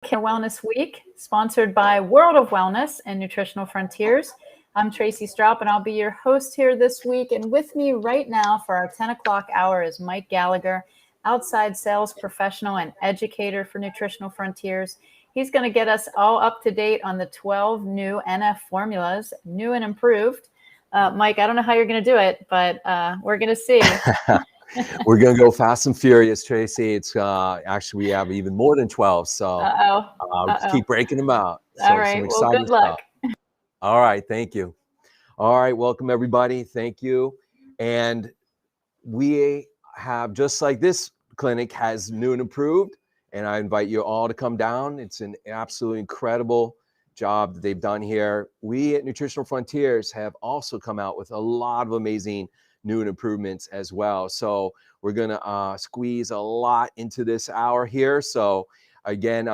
Care Wellness Week, sponsored by World of Wellness and Nutritional Frontiers. I'm Tracy Straub, and I'll be your host here this week. And with me right now for our 10 o'clock hour is Mike Gallagher, outside sales professional and educator for Nutritional Frontiers. He's going to get us all up to date on the 12 new NF formulas, new and improved. Mike, I don't know how you're going to do it, but we're going to see. We're going to go fast and furious, Tracy. It's actually, we have even more than 12. So keep breaking them out. So all right. Well, good luck. Stuff. All right. Thank you. All right. Welcome, everybody. Thank you. And we have, just like this clinic has new and improved, and I invite you all to come down. It's an absolutely incredible job that they've done here. We at Nutritional Frontiers have also come out with a lot of amazing new and improvements as well. So we're going to squeeze a lot into this hour here. So again,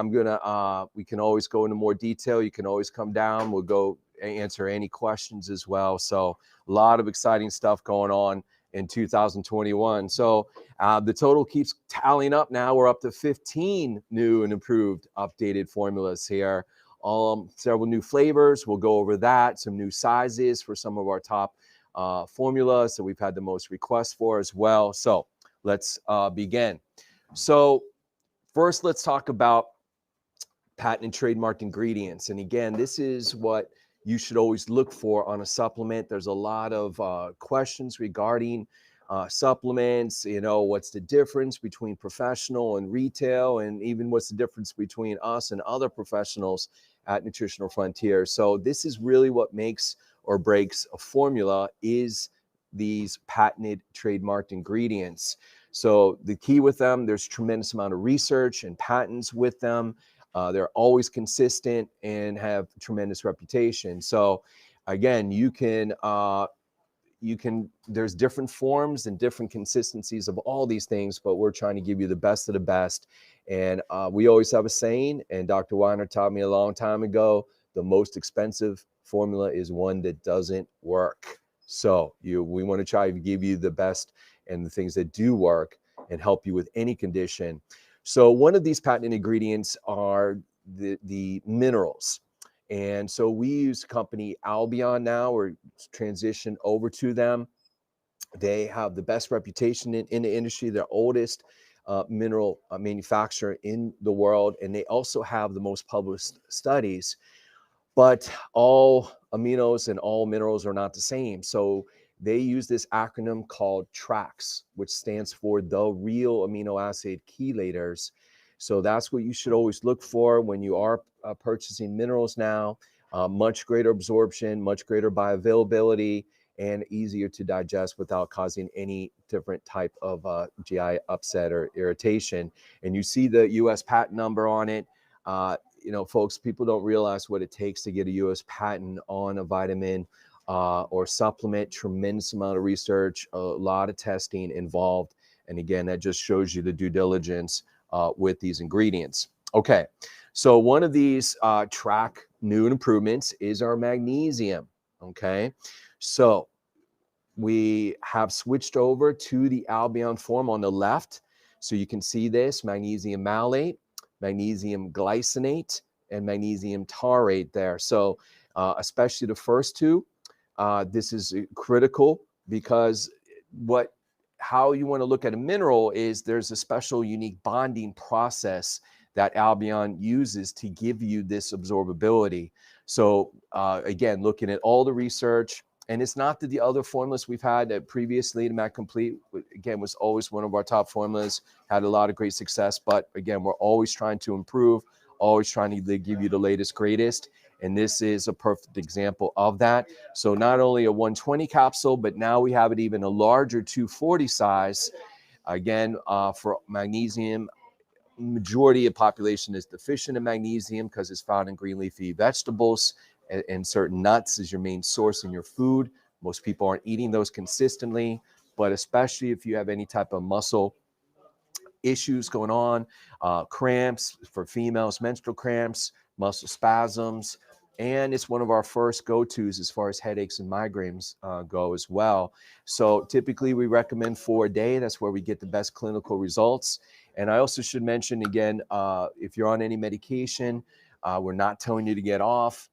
we can always go into more detail. You can always come down. We'll go answer any questions as well. So a lot of exciting stuff going on in 2021. So the total keeps tallying up now. We're up to 15 new and improved updated formulas here. Several new flavors. We'll go over that. Some new sizes for some of our top formulas that we've had the most requests for as well. So let's begin. So first, let's talk about patent and trademarked ingredients. And again, this is what you should always look for on a supplement. There's a lot of questions regarding supplements. You know, what's the difference between professional and retail, and even what's the difference between us and other professionals at Nutritional Frontiers. So this is really what makes or breaks a formula, is these patented trademarked ingredients. So the key with them, there's tremendous amount of research and patents with them. They're always consistent and have tremendous reputation. So again, there's different forms and different consistencies of all these things, but we're trying to give you the best of the best. And we always have a saying, and Dr. Weiner taught me a long time ago, the most expensive formula is one that doesn't work. So we want to try to give you the best and the things that do work and help you with any condition. So one of these patented ingredients are the minerals. And so we use company Albion now. We're transitioned over to them. They have the best reputation in the industry. They're oldest mineral manufacturer in the world. And they also have the most published studies. But all aminos and all minerals are not the same. So they use this acronym called TRACS, which stands for the real amino acid chelators. So that's what you should always look for when you are purchasing minerals now. Much greater absorption, much greater bioavailability, and easier to digest without causing any different type of GI upset or irritation. And you see the US patent number on it. You know, folks, people don't realize what it takes to get a US patent on a vitamin or supplement. Tremendous amount of research, a lot of testing involved. And again, that just shows you the due diligence with these ingredients. Okay, so one of these track new and improvements is our magnesium. Okay, so we have switched over to the Albion form on the left. So you can see this magnesium malate, magnesium glycinate, and magnesium taurate there. So especially the first two, this is critical, because how you want to look at a mineral is there's a special unique bonding process that Albion uses to give you this absorbability. So again, looking at all the research, and it's not that the other formulas we've had previously, the Mac Complete, again, was always one of our top formulas, had a lot of great success. But again, we're always trying to improve, always trying to give you the latest, greatest. And this is a perfect example of that. So not only a 120 capsule, but now we have it even a larger 240 size. Again, for magnesium, majority of population is deficient in magnesium because it's found in green leafy vegetables and certain nuts is your main source in your food. Most people aren't eating those consistently, but especially if you have any type of muscle issues going on, cramps for females, menstrual cramps, muscle spasms, and it's one of our first go-tos as far as headaches and migraines go as well. So typically we recommend 4 a day. That's where we get the best clinical results. And I also should mention again, if you're on any medication, we're not telling you to get off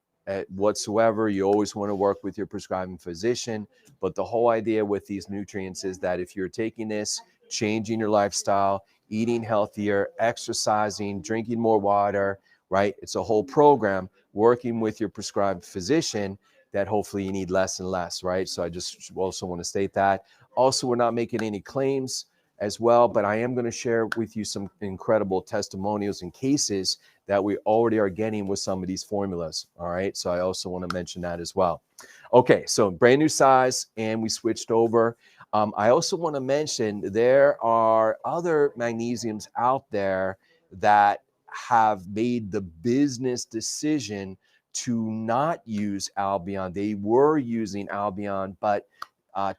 whatsoever. You always want to work with your prescribing physician. But the whole idea with these nutrients is that if you're taking this, changing your lifestyle, eating healthier, exercising, drinking more water, right? It's a whole program working with your prescribed physician that hopefully you need less and less, right? So I just also want to state that. Also, we're not making any claims as well, but I am going to share with you some incredible testimonials and cases that we already are getting with some of these formulas. All right. So I also want to mention that as well. Okay. So brand new size, and we switched over. I also want to mention there are other magnesiums out there that have made the business decision to not use Albion. They were using Albion, but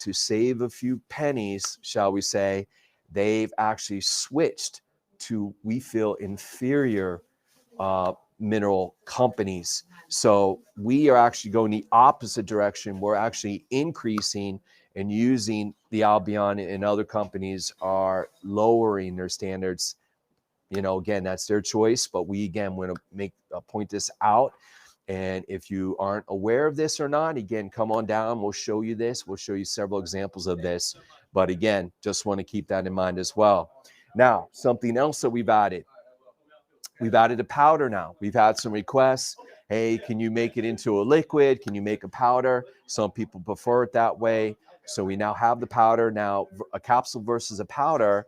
to save a few pennies, shall we say, they've actually switched to, we feel, inferior mineral companies. So we are actually going the opposite direction. We're actually increasing and using the Albion, and other companies are lowering their standards. You know, again, that's their choice, but we, again, want to point this out. And if you aren't aware of this or not, again, come on down. We'll show you this. We'll show you several examples of this. But again, just want to keep that in mind as well. Now, something else that we've added a powder now. We've had some requests. Hey, can you make it into a liquid? Can you make a powder? Some people prefer it that way. So we now have the powder. Now, a capsule versus a powder,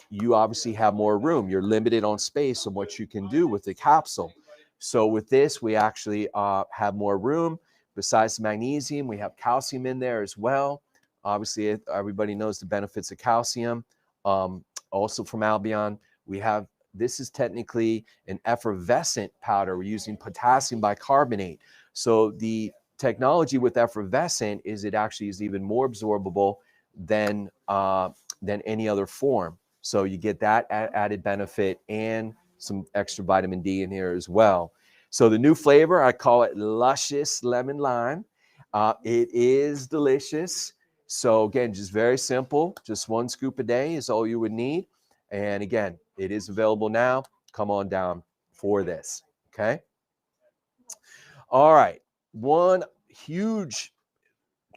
you obviously have more room. You're limited on space on what you can do with the capsule. So with this, we actually have more room. Besides the magnesium, we have calcium in there as well. Obviously, everybody knows the benefits of calcium. Also from Albion, we have, this is technically an effervescent powder. We're using potassium bicarbonate. So the technology with effervescent is it actually is even more absorbable than any other form. So you get that added benefit and some extra vitamin D in here as well. So the new flavor, I call it Luscious Lemon Lime. It is delicious. So again, just very simple. Just 1 scoop a day is all you would need. And again, it is available now. Come on down for this. Okay. All right. One huge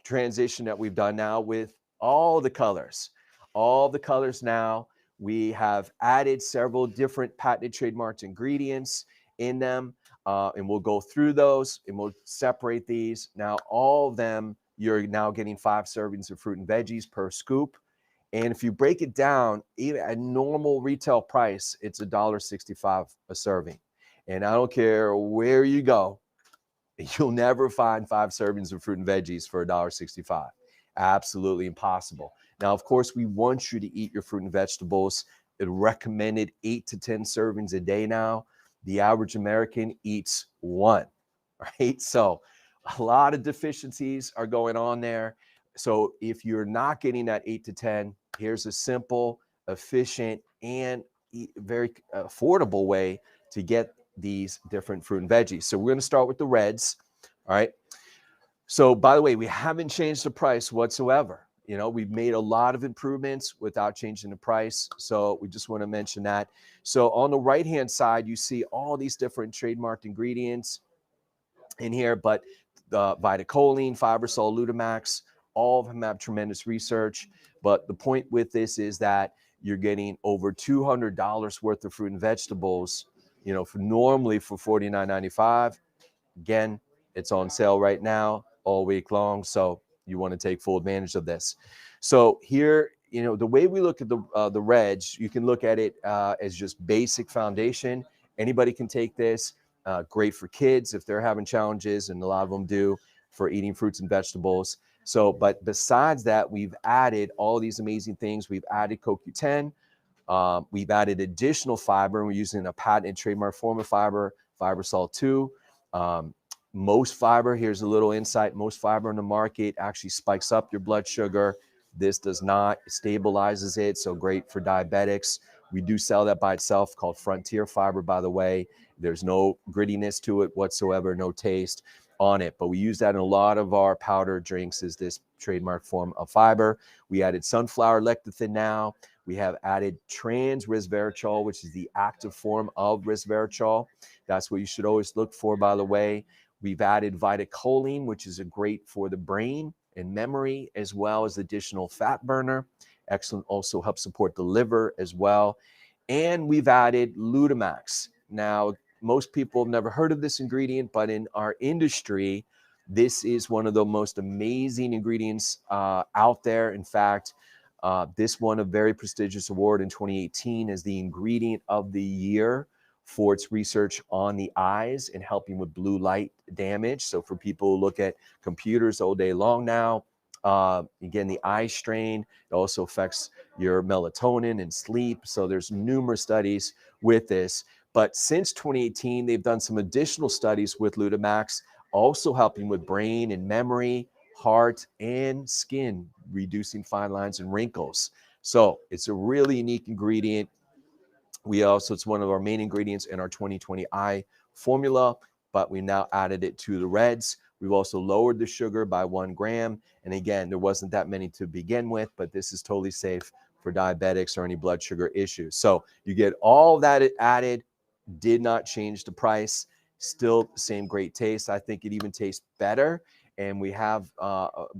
transition that we've done now with all the colors. All the colors now, we have added several different patented trademarked ingredients in them, and we'll go through those and we'll separate these. Now, all of them, you're now getting 5 servings of fruit and veggies per scoop. And if you break it down, even at normal retail price, it's $1.65 a serving. And I don't care where you go, you'll never find 5 servings of fruit and veggies for $1.65. Absolutely impossible. Now, of course, we want you to eat your fruit and vegetables. It recommended 8 to 10 servings a day now. The average American eats 1, right? So a lot of deficiencies are going on there. So if you're not getting that 8 to 10, here's a simple, efficient, and very affordable way to get these different fruit and veggies. So we're going to start with the reds. All right. So by the way, we haven't changed the price whatsoever. You know, we've made a lot of improvements without changing the price. So we just want to mention that. So on the right-hand side, you see all these different trademarked ingredients in here, but the Vitacholine, Fibersol, Neuromax, all of them have tremendous research. But the point with this is that you're getting over $200 worth of fruit and vegetables, you know, normally for $49.95. Again, it's on sale right now all week long. So you want to take full advantage of this. So here, you know, the way we look at the reds, you can look at it as just basic foundation. Anybody can take this. Great for kids if they're having challenges, and a lot of them do, for eating fruits and vegetables. So, but besides that, we've added all these amazing things. We've added CoQ10. We've added additional fiber. We're using a patented trademark form of fiber, Fibersol 2. Most fiber, here's a little insight, most fiber in the market actually spikes up your blood sugar. This does not, it stabilizes it, so great for diabetics. We do sell that by itself, called Frontier fiber, by the way. There's no grittiness to it whatsoever, no taste on it, but we use that in a lot of our powder drinks, is this trademark form of fiber. We added sunflower lecithin now. We have added trans resveratrol, which is the active form of resveratrol. That's what you should always look for, by the way. We've added vitacholine, which is a great for the brain and memory, as well as additional fat burner. Excellent, also helps support the liver as well. And we've added Neuromax. Now, most people have never heard of this ingredient, but in our industry, this is one of the most amazing ingredients out there. In fact, this won a very prestigious award in 2018 as the ingredient of the year for its research on the eyes and helping with blue light damage. So for people who look at computers all day long now, again, the eye strain, it also affects your melatonin and sleep. So there's numerous studies with this. But since 2018, they've done some additional studies with Neuromax, also helping with brain and memory, heart, and skin, reducing fine lines and wrinkles. So it's a really unique ingredient. It's one of our main ingredients in our 2020 eye formula, but we now added it to the reds. We've also lowered the sugar by 1 gram. And again, there wasn't that many to begin with, but this is totally safe for diabetics or any blood sugar issues. So you get all that added, did not change the price, still the same great taste. I think it even tastes better. And we have a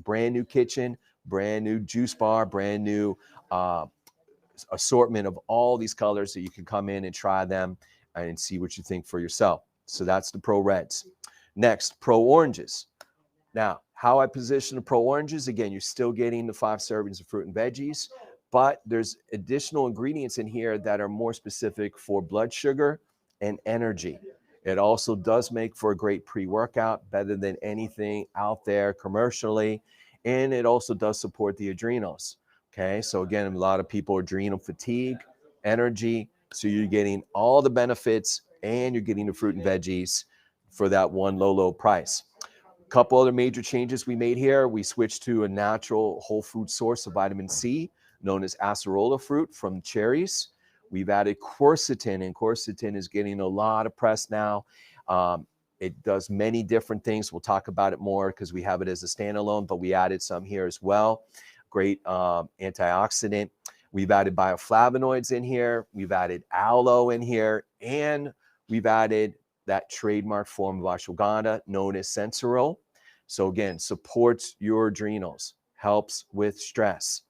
brand new kitchen, brand new juice bar, brand new assortment of all these colors so you can come in and try them and see what you think for yourself. So that's the Pro Reds. Next, Pro Oranges. Now, how I position the Pro Oranges, again, you're still getting the 5 servings of fruit and veggies, but there's additional ingredients in here that are more specific for blood sugar and energy. It also does make for a great pre-workout, better than anything out there commercially, and it also does support the adrenals. Okay, so again, a lot of people are adrenal fatigue, energy, so you're getting all the benefits and you're getting the fruit and veggies for that one low price. A couple other major changes we made here. We switched to a natural whole food source of vitamin C, known as acerola fruit from cherries. We've added quercetin, and quercetin is getting a lot of press now. It does many different things. We'll talk about it more because we have it as a standalone, but we added some here as well. Great antioxidant. We've added bioflavonoids in here. We've added aloe in here, and we've added that trademark form of ashwagandha known as sensoril. So again, supports your adrenals, helps with stress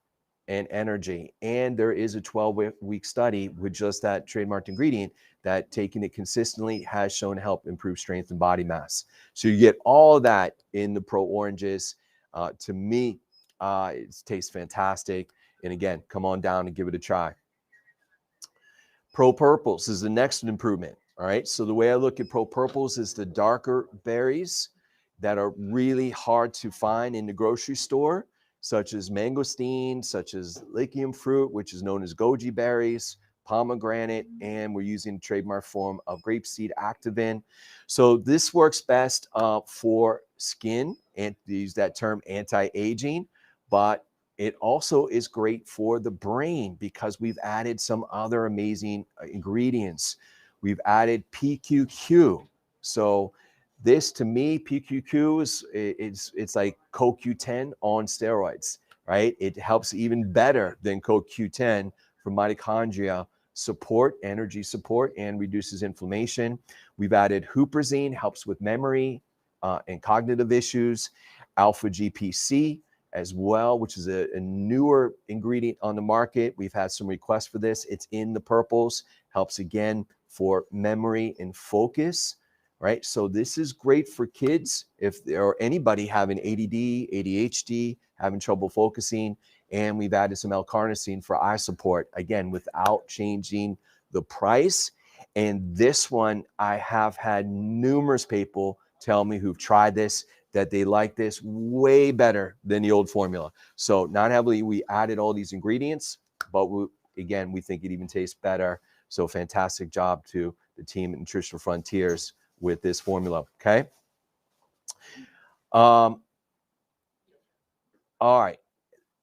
and energy. And there is a 12-week study with just that trademarked ingredient that taking it consistently has shown to help improve strength and body mass. So you get all of that in the Pro Oranges. To me, it tastes fantastic. And again, come on down and give it a try. Pro Purples is the next improvement. All right. So the way I look at Pro Purples is the darker berries that are really hard to find in the grocery store, such as mangosteen, such as lycium fruit, which is known as goji berries, pomegranate, and we're using the trademark form of grapeseed activin. So this works best for skin, and to use that term, anti-aging, but it also is great for the brain because we've added some other amazing ingredients. We've added PQQ. So this, to me, PQQ it's like CoQ10 on steroids, right? It helps even better than CoQ10 for mitochondria support, energy support, and reduces inflammation. We've added huperzine, helps with memory and cognitive issues. Alpha GPC as well, which is a newer ingredient on the market. We've had some requests for this. It's in the purples, helps again for memory and focus, right? So this is great for kids if there are anybody having ADD, ADHD, having trouble focusing. And we've added some L-carnosine for eye support, again, without changing the price. And this one, I have had numerous people tell me who've tried this, that they like this way better than the old formula. So not heavily, we added all these ingredients, but again, we think it even tastes better. So fantastic job to the team at Nutritional Frontiers with this formula, okay? All right.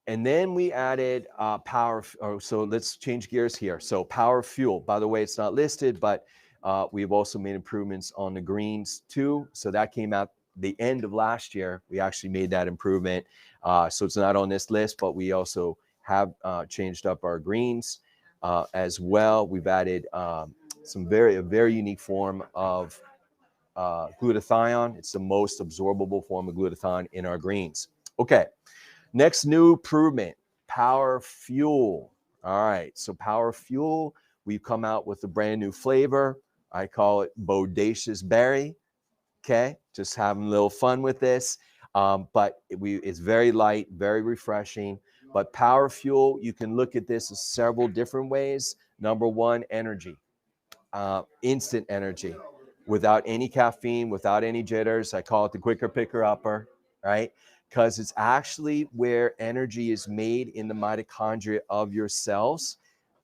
And then we added so let's change gears here. So Power Fuel, by the way, it's not listed, but we've also made improvements on the greens too. So that came out the end of last year. We actually made that improvement. So it's not on this list, but we also have changed up our greens as well. We've added a very unique form of glutathione. It's the most absorbable form of glutathione in our greens. Okay, next new improvement, Power Fuel. All right, so Power Fuel, we've come out with a brand new flavor. I call it Bodacious Berry. Okay, just having a little fun with this. But it's very light, very refreshing. But Power Fuel, you can look at this as several different ways. Number one, energy. Instant energy without any caffeine, without any jitters. I call it the quicker picker upper, right? Because it's actually where energy is made in the mitochondria of your cells.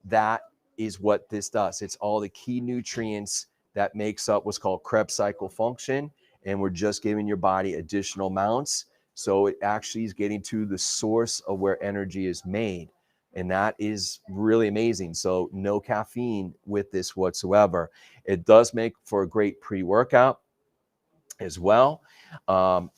That is what this does. It's all the key nutrients that makes up what's called Krebs cycle function. And we're just giving your body additional amounts. So it actually is getting to the source of where energy is made. And that is really amazing. So no caffeine with this whatsoever. It does make for a great pre-workout as well.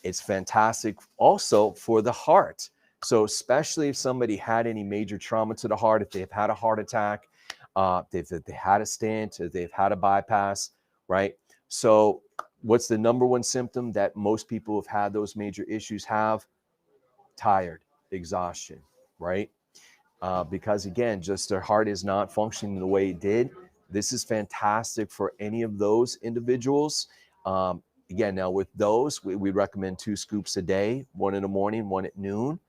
It's fantastic also for the heart. So especially if somebody had any major trauma to the heart, if they've had a heart attack, if they had a stent, if they've had a bypass, right? So what's the number one symptom that most people who've had those major issues have? Tired, exhaustion, right? Because again, just their heart is not functioning the way it did. This is fantastic for any of those individuals. Again, now with those, we recommend 2 scoops a day, 1 in the morning, 1 at noon.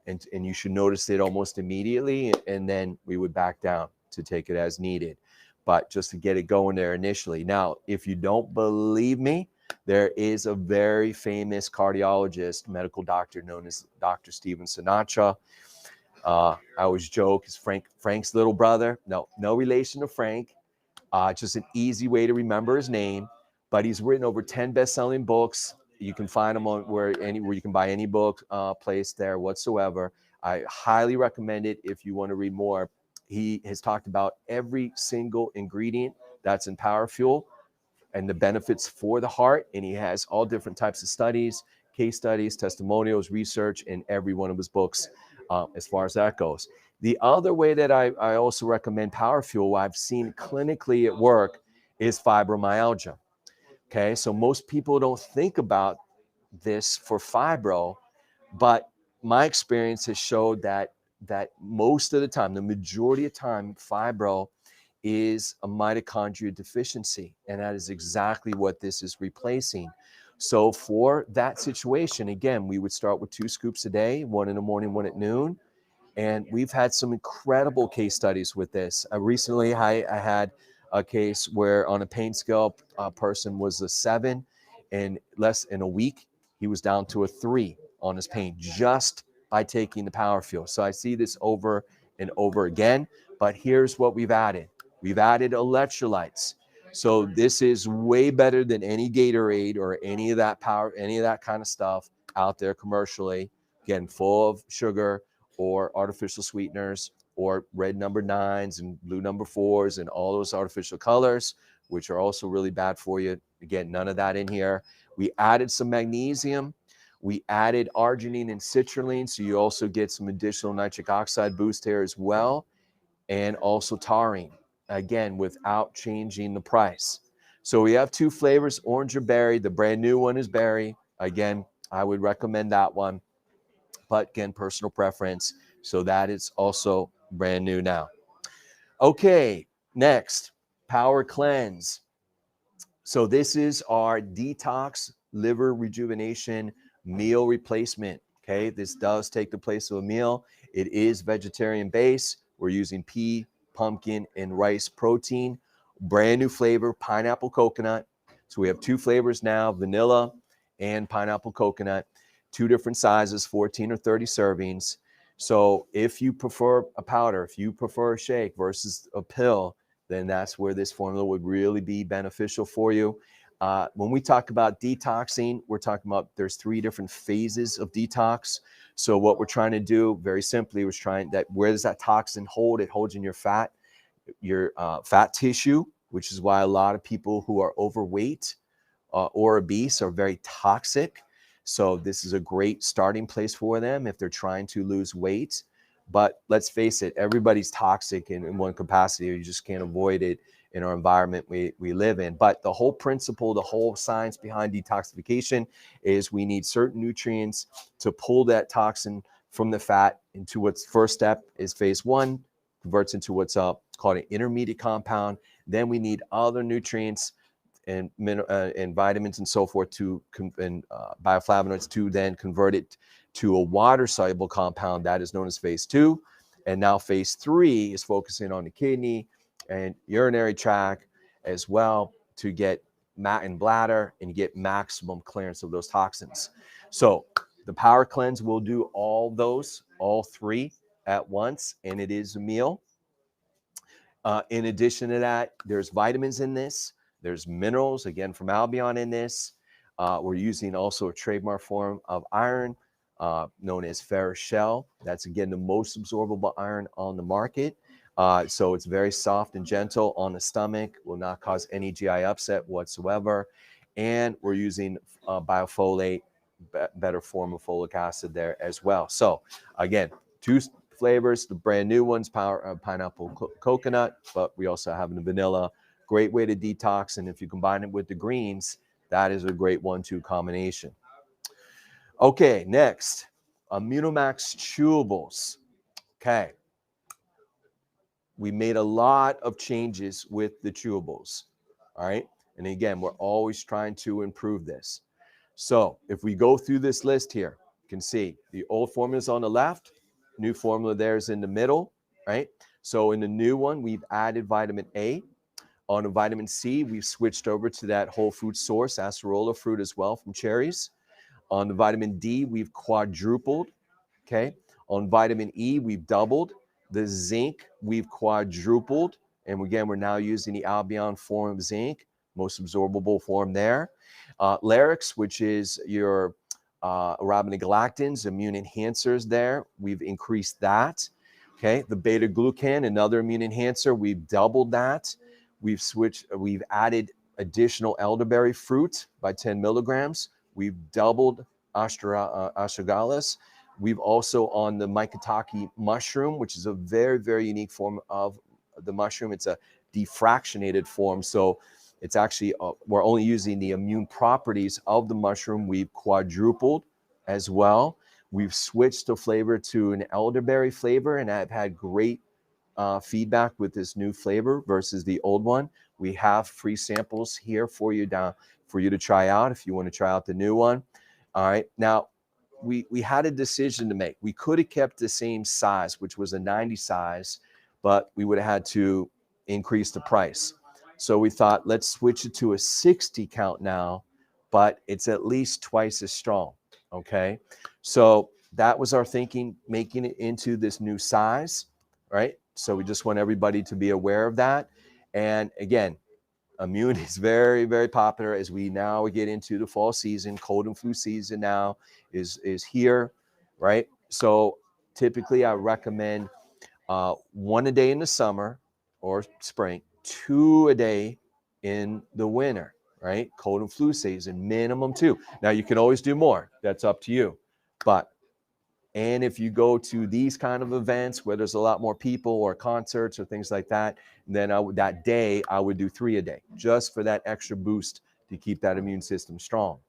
And you should notice it almost immediately. And then we would back down to take it as needed. But just to get it going there initially. Now, if you don't believe me, there is a very famous cardiologist, medical doctor known as Dr. Steven Sinatra. I always joke, is Frank's little brother. No relation to Frank. Just an easy way to remember his name. But he's written over 10 best-selling books. You can find them on where you can buy any book place there whatsoever. I highly recommend it if you want to read more. He has talked about every single ingredient that's in Power Fuel and the benefits for the heart. And he has all different types of studies, case studies, testimonials, research in every one of his books as far as that goes. The other way that I also recommend Power Fuel, I've seen clinically at work, is fibromyalgia. Okay, so most people don't think about this for fibro, but my experience has showed that most of the time, the majority of time, fibro is a mitochondria deficiency, and that is exactly what this is replacing. So for that situation, again, we would start with 2 scoops a day, 1 in the morning, 1 at noon. And we've had some incredible case studies with this. Recently, I had a case where on a pain scale, a person was a 7, and less in a week, he was down to a 3 on his pain just by taking the Power Fuel. So I see this over and over again, but here's what we've added. We've added electrolytes. So this is way better than any Gatorade or any of that kind of stuff out there commercially. Again, full of sugar or artificial sweeteners or red number 9s and blue number 4s and all those artificial colors, which are also really bad for you. Again, none of that in here. We added some magnesium. We added arginine and citrulline, so you also get some additional nitric oxide boost here as well, and also taurine, again, without changing the price. So we have 2 flavors, orange or berry. The brand new one is berry. Again, I would recommend that one. But again, personal preference. So that is also brand new now. Okay, next, Power Cleanse. So this is our detox liver rejuvenation meal replacement. Okay, this does take the place of a meal. It is vegetarian based. We're using pea, pumpkin, and rice protein. Brand new flavor, pineapple coconut. So we have 2 flavors now, vanilla and pineapple coconut. 2 different sizes, 14 or 30 servings. So if you prefer a powder, if you prefer a shake versus a pill, then that's where this formula would really be beneficial for you. When we talk about detoxing, we're talking about there's 3 different phases of detox. So what we're trying to do, very simply, was where does that toxin hold? It holds in your fat tissue, which is why a lot of people who are overweight or obese are very toxic. So this is a great starting place for them if they're trying to lose weight. But let's face it, everybody's toxic in one capacity. You just can't avoid it in our environment we live in. But the whole principle, the whole science behind detoxification is we need certain nutrients to pull that toxin from the fat into what's first step is phase one, converts into what's called an intermediate compound. Then we need other nutrients and vitamins and so forth and bioflavonoids to then convert it to a water soluble compound that is known as phase two. And now phase three is focusing on the kidney and urinary tract as well to get and bladder and get maximum clearance of those toxins. So the power cleanse will do all three at once, and it is a meal. In addition to that, there's vitamins in this. There's minerals, again, from Albion in this. We're using also a trademark form of iron known as ferrous shell. That's, again, the most absorbable iron on the market. So it's very soft and gentle on the stomach, will not cause any GI upset whatsoever. And we're using biofolate, better form of folic acid there as well. So again, two flavors, the brand new ones, pineapple coconut, but we also have the vanilla. Great way to detox. And if you combine it with the greens, that is a great 1-2 combination. Okay, next, Aminomax chewables. Okay. We made a lot of changes with the chewables. All right. And again, we're always trying to improve this. So if we go through this list here, you can see the old formula is on the left, new formula there is in the middle, right? So in the new one, we've added vitamin A. On the vitamin C, we've switched over to that whole food source, acerola fruit as well from cherries. On the vitamin D, we've quadrupled, okay? On vitamin E, we've doubled. The zinc, we've quadrupled. And again, we're now using the Albion form of zinc, most absorbable form there. Larix, which is your arabinogalactans, immune enhancers there, we've increased that. Okay, the beta glucan, another immune enhancer, we've doubled that. We've added additional elderberry fruit by 10 milligrams. We've doubled astragalus. We've also on the maitake mushroom, which is a very, very unique form of the mushroom. It's a defractionated form. So it's actually, we're only using the immune properties of the mushroom. We've quadrupled as well. We've switched the flavor to an elderberry flavor, and I've had great feedback with this new flavor versus the old one. We have free samples here for you to try out if you want to try out the new one. All right. Now, we had a decision to make. We could have kept the same size, which was a 90 size, but we would have had to increase the price. So we thought, let's switch it to a 60 count now, but it's at least twice as strong. Okay. So that was our thinking, making it into this new size, right? So we just want everybody to be aware of that. And again, immune is very, very popular as we now get into the fall season. Cold and flu season now is here, right? So typically I recommend 1 a day in the summer or spring, 2 a day in the winter, right? Cold and flu season, minimum 2. Now you can always do more. That's up to you. And if you go to these kind of events where there's a lot more people or concerts or things like that, then that day I would do 3 a day just for that extra boost to keep that immune system strong.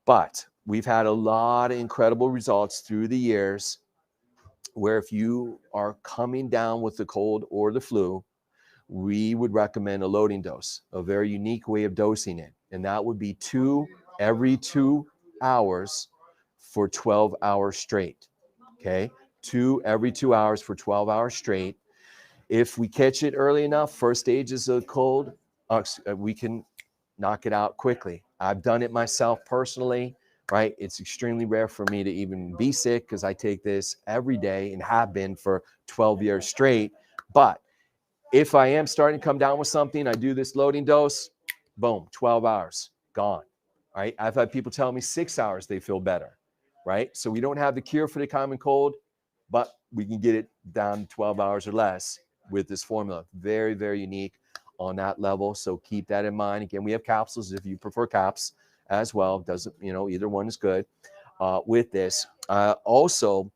But we've had a lot of incredible results through the years where if you are coming down with the cold or the flu, we would recommend a loading dose, a very unique way of dosing it. And that would be 2 every 2 hours for 12 hours straight. Okay, 2 every 2 hours for 12 hours straight. If we catch it early enough, first stages of cold, we can knock it out quickly. I've done it myself personally, right? It's extremely rare for me to even be sick because I take this every day and have been for 12 years straight. But if I am starting to come down with something, I do this loading dose, boom, 12 hours, gone, right? I've had people tell me 6 hours they feel better, right? So we don't have the cure for the common cold, but we can get it down to 12 hours or less with this formula. Very, very unique on that level. So keep that in mind. Again, we have capsules if you prefer caps as well. Doesn't, either one is good with this. Also,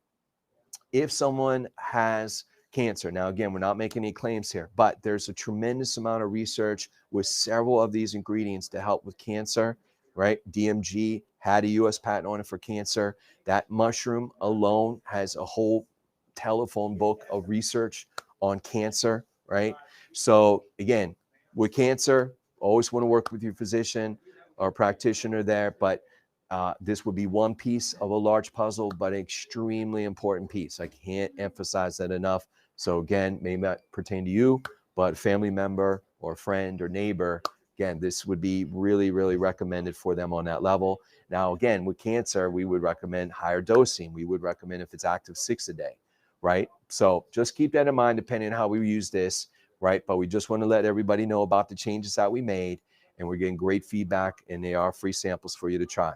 if someone has cancer, now again, we're not making any claims here, but there's a tremendous amount of research with several of these ingredients to help with cancer, right? DMG had a US patent on it for cancer. That mushroom alone has a whole telephone book of research on cancer, right? So again, with cancer, always want to work with your physician or practitioner there, but this would be one piece of a large puzzle, but an extremely important piece. I can't emphasize that enough. So again, may not pertain to you, but family member or friend or neighbor, again, this would be really, really recommended for them on that level. Now, again, with cancer, we would recommend higher dosing. We would recommend if it's active 6 a day, right? So just keep that in mind depending on how we use this, right? But we just want to let everybody know about the changes that we made, and we're getting great feedback, and they are free samples for you to try.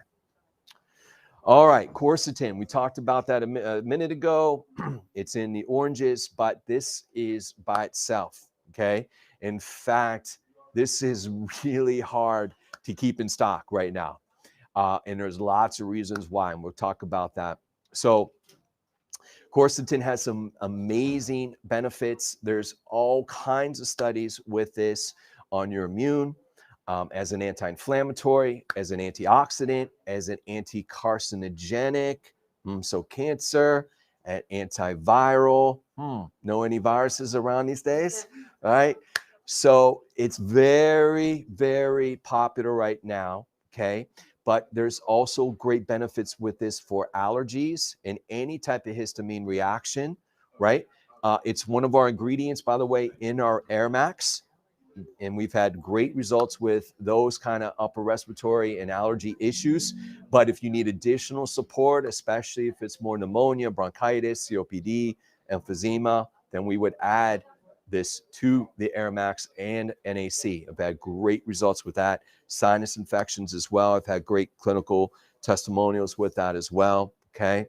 All right, quercetin. We talked about that a minute ago. It's in the oranges, but this is by itself, okay? In fact, this is really hard to keep in stock right now. And there's lots of reasons why, and we'll talk about that. So quercetin has some amazing benefits. There's all kinds of studies with this on your immune, as an anti-inflammatory, as an antioxidant, as an anti-carcinogenic, so cancer, an antiviral. Know any viruses around these days, right? So it's very, very popular right now, okay? But there's also great benefits with this for allergies and any type of histamine reaction, right? It's one of our ingredients, by the way, in our Airmax. And we've had great results with those kind of upper respiratory and allergy issues. But if you need additional support, especially if it's more pneumonia, bronchitis, COPD, emphysema, then we would add this to the Airmax and NAC. I've had great results with that. Sinus infections as well. I've had great clinical testimonials with that as well. Okay.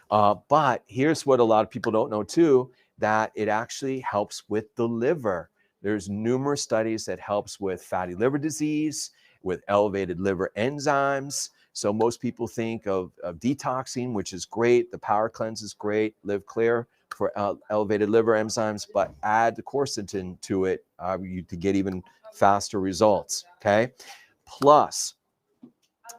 But here's what a lot of people don't know too, that it actually helps with the liver. There's numerous studies that helps with fatty liver disease, with elevated liver enzymes. So most people think of detoxing, which is great. The power cleanse is great. Live clear for elevated liver enzymes, but add the quercetin to it to get even faster results, okay? Plus,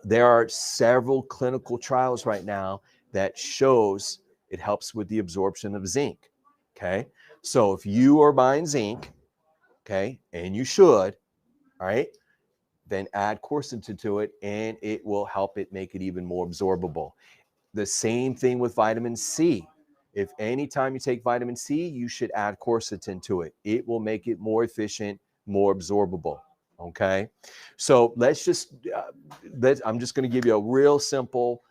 there are several clinical trials right now that shows it helps with the absorption of zinc, okay? So if you are buying zinc, okay, and you should, all right, then add quercetin to it, and it will help it make it even more absorbable. The same thing with vitamin C. If anytime you take vitamin C, you should add quercetin to it. It will make it more efficient, more absorbable, okay? So let's just, I'm just gonna give you a real simple,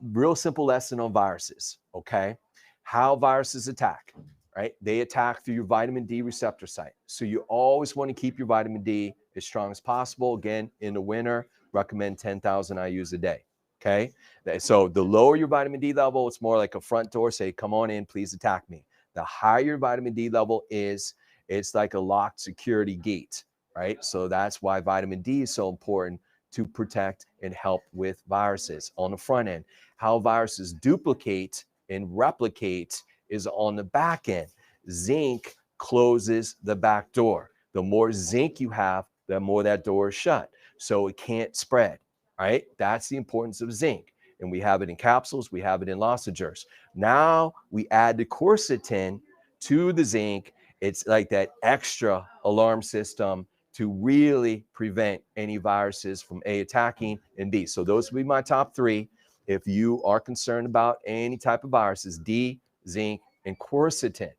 real simple lesson on viruses, okay? How viruses attack. Right? They attack through your vitamin D receptor site. So you always want to keep your vitamin D as strong as possible. Again, in the winter, recommend 10,000 IUs a day. Okay. So the lower your vitamin D level, it's more like a front door. Say, come on in, please attack me. The higher your vitamin D level is, it's like a locked security gate. Right. So that's why vitamin D is so important to protect and help with viruses on the front end. How viruses duplicate and replicate is on the back end. Zinc closes the back door. The more zinc you have, the more that door is shut. So it can't spread, right? That's the importance of zinc. And we have it in capsules, we have it in lozenges. Now we add the quercetin to the zinc. It's like that extra alarm system to really prevent any viruses from A, attacking, and B. So those would be my top three. If you are concerned about any type of viruses, D, zinc, and quercetin,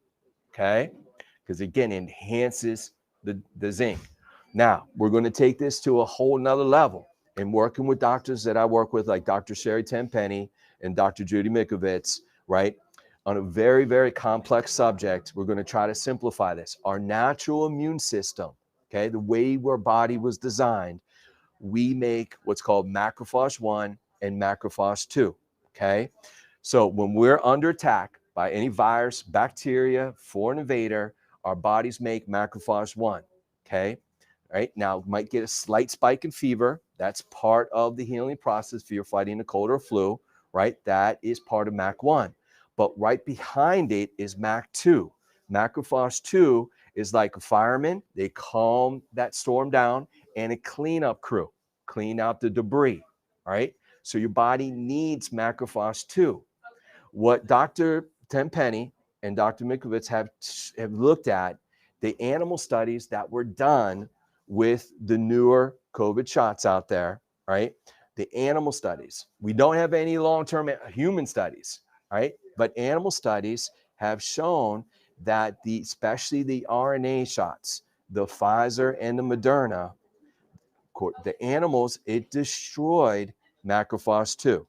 okay? Because again, it enhances the zinc. Now, we're going to take this to a whole nother level. And working with doctors that I work with, like Dr. Sherry Tenpenny and Dr. Judy Mikovits, right? On a very, very complex subject, we're going to try to simplify this. Our natural immune system, okay, the way our body was designed, we make what's called macrophage 1 and macrophage 2, okay? So when we're under attack by any virus, bacteria, foreign invader, our bodies make macrophage 1, okay? All right, now might get a slight spike in fever. That's part of the healing process if you're fighting a cold or flu, right? That is part of MAC1. but right behind it is MAC2. Macrophage 2 is like a fireman. They calm that storm down, and a cleanup crew, clean out the debris, all right? So your body needs macrophage 2. What Dr. Tenpenny and Dr. Mikovits have looked at, the animal studies that were done with the newer COVID shots out there, right? The animal studies. We don't have any long-term human studies, right? But animal studies have shown that especially the RNA shots, the Pfizer and the Moderna, the animals, it destroyed macrophage 2.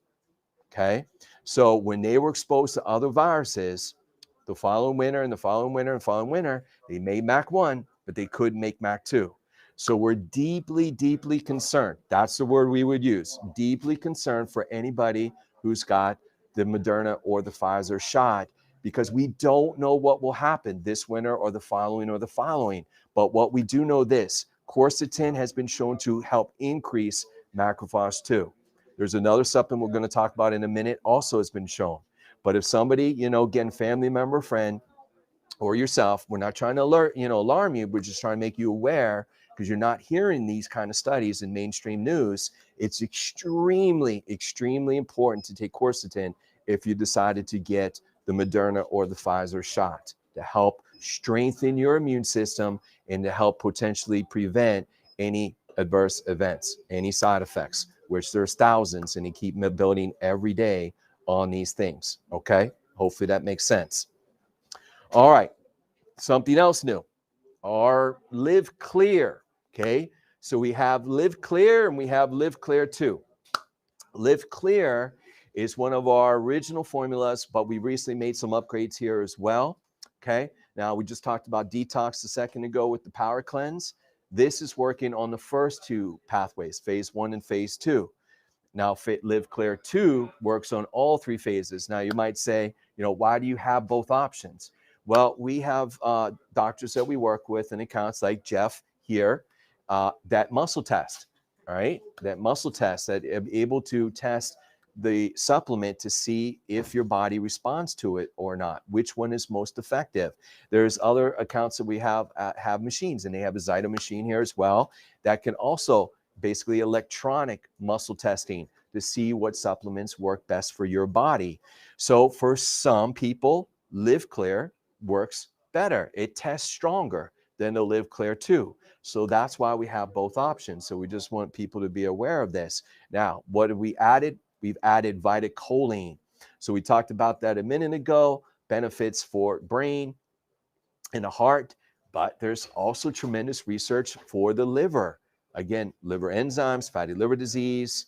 Okay. So when they were exposed to other viruses, the following winter and the following winter and following winter, they made MAC1, but they couldn't make MAC2. So we're deeply, deeply concerned. That's the word we would use. Deeply concerned for anybody who's got the Moderna or the Pfizer shot, because we don't know what will happen this winter or the following or the following. But what we do know this, quercetin has been shown to help increase macrophage 2. There's another supplement we're going to talk about in a minute, also has been shown. But if somebody, again, family member, friend, or yourself, we're not trying to alarm you, we're just trying to make you aware, because you're not hearing these kind of studies in mainstream news. It's extremely, extremely important to take quercetin if you decided to get the Moderna or the Pfizer shot to help strengthen your immune system and to help potentially prevent any adverse events, any side effects, which there's thousands, and you keep building every day on these things. Okay. Hopefully that makes sense. All right. Something else new, our Live Clear. Okay. So we have Live Clear and we have Live Clear 2. Live Clear is one of our original formulas, but we recently made some upgrades here as well. Okay. Now we just talked about detox a second ago with the power cleanse. This is working on the first two pathways, phase 1 and phase 2. Now, Live Clear 2 works on all three phases. Now, you might say, why do you have both options? Well, we have doctors that we work with and accounts like Jeff here, that muscle test, all right? That muscle test, that are able to test the supplement to see if your body responds to it or not, which one is most effective. There's other accounts that we have machines, and they have a Zyto machine here as well that can also basically electronic muscle testing to see what supplements work best for your body. So for some people, Live Clear works better. It tests stronger than the Live Clear 2. So that's why we have both options. So we just want people to be aware of this. Now, what have we added? We've added vitacholine. So we talked about that a minute ago, benefits for brain and the heart, but there's also tremendous research for the liver. Again, liver enzymes, fatty liver disease.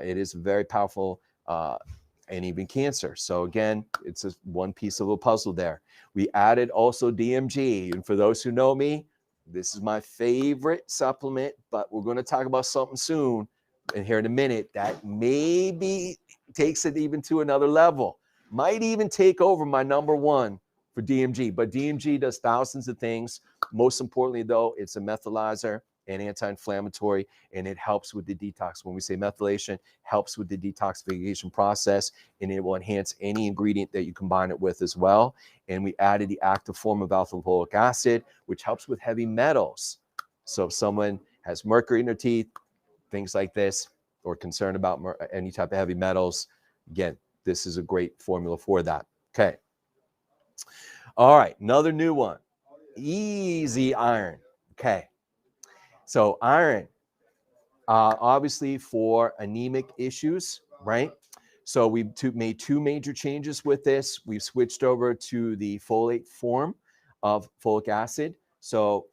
It is very powerful, and even cancer. So again, it's just one piece of a puzzle there. We added also DMG. And for those who know me, this is my favorite supplement, but we're going to talk about something soon and here in a minute that maybe takes it even to another level. Might even take over my number one for DMG, but DMG does thousands of things. Most importantly, though, it's a methylizer and anti-inflammatory, and it helps with the detox. When we say methylation, helps with the detoxification process, and it will enhance any ingredient that you combine it with as well. And we added the active form of alpha-folic acid, which helps with heavy metals. So if someone has mercury in their teeth, things like this, or concerned about any type of heavy metals, again, this is a great formula for that. Okay. All right, another new one, Easy Iron. Okay. So iron, obviously for anemic issues, right? So we've made two major changes with this. We've switched over to the folate form of folic acid. So